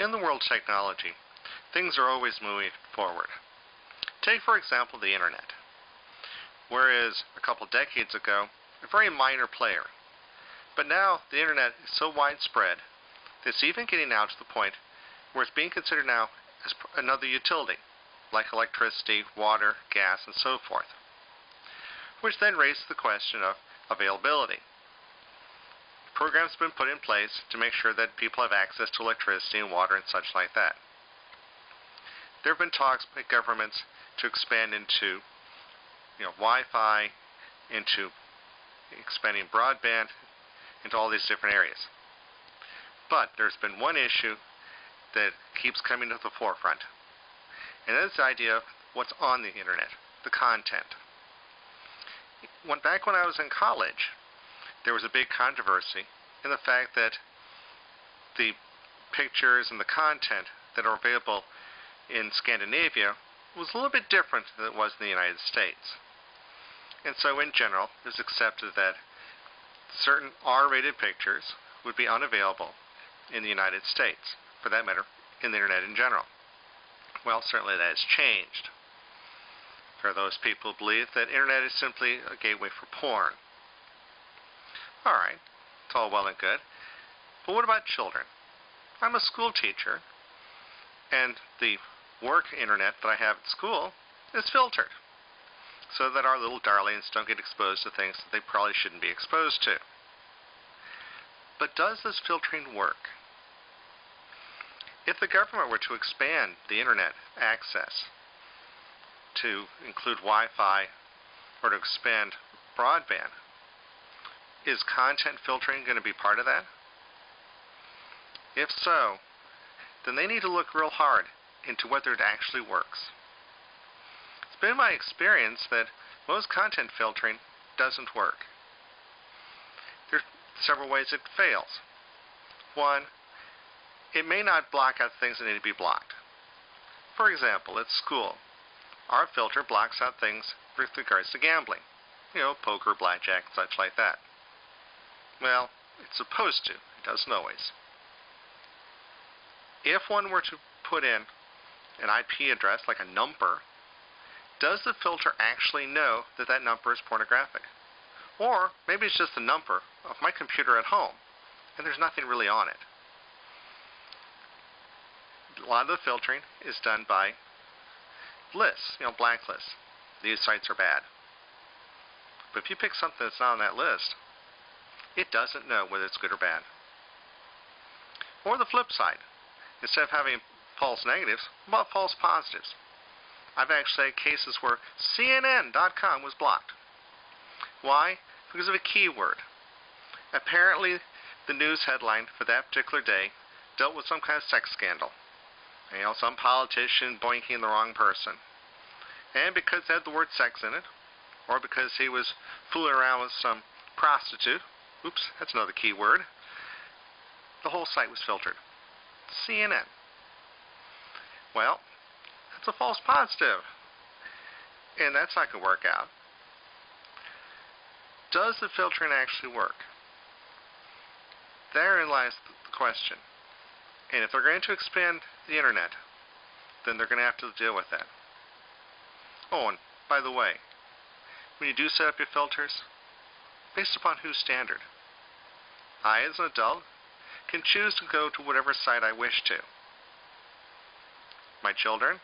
In the world of technology, things are always moving forward. Take, for example, the Internet. Whereas a couple decades ago, a very minor player. But now the Internet is so widespread that it's even getting now to the point where it's being considered now as another utility, like electricity, water, gas, and so forth. Which then raises the question of availability. Programs have been put in place to make sure that people have access to electricity and water and such like that. There have been talks by governments to expand into Wi-Fi, into expanding broadband, into all these different areas. But there's been one issue that keeps coming to the forefront, and that is the idea of what's on the Internet, the content. Back when I was in college, there was a big controversy in the fact that the pictures and the content that are available in Scandinavia was a little bit different than it was in the United States. And so in general, it was accepted that certain R-rated pictures would be unavailable in the United States, for that matter, in the Internet in general. Well, certainly that has changed. For those people who believe that Internet is simply a gateway for porn. Alright, it's all well and good. But what about children? I'm a school teacher, and the work Internet that I have at school is filtered, so that our little darlings don't get exposed to things that they probably shouldn't be exposed to. But does this filtering work? If the government were to expand the Internet access to include Wi-Fi or to expand broadband, is content filtering going to be part of that? If so, then they need to look real hard into whether it actually works. It's been my experience that most content filtering doesn't work. There are several ways it fails. One, it may not block out things that need to be blocked. For example, at school, our filter blocks out things with regards to gambling. Poker, blackjack, such like that. Well, it's supposed to. It doesn't always. If one were to put in an IP address, like a number, does the filter actually know that that number is pornographic? Or maybe it's just the number of my computer at home, and there's nothing really on it. A lot of the filtering is done by lists, blacklists. These sites are bad. But if you pick something that's not on that list, it doesn't know whether it's good or bad. Or the flip side. Instead of having false negatives, what about false positives? I've actually had cases where CNN.com was blocked. Why? Because of a keyword. Apparently, the news headline for that particular day dealt with some kind of sex scandal. Some politician boinking the wrong person. And because it had the word sex in it, or because he was fooling around with some prostitute, oops, that's another key word, the whole site was filtered. CNN. Well, that's a false positive. And that's not going to work out. Does the filtering actually work? Therein lies the question. And if they're going to expand the Internet, then they're going to have to deal with that. Oh, and by the way, when you do set up your filters, based upon whose standard? I, as an adult, can choose to go to whatever site I wish to. My children,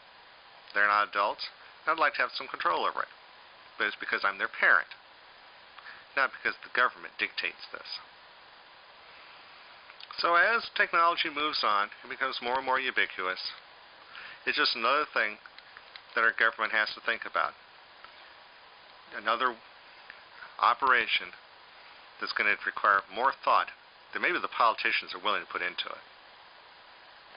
they're not adults, and I'd like to have some control over it. But it's because I'm their parent, not because the government dictates this. So as technology moves on, it becomes more and more ubiquitous. It's just another thing that our government has to think about. Another operation that's going to require more thought than maybe the politicians are willing to put into it.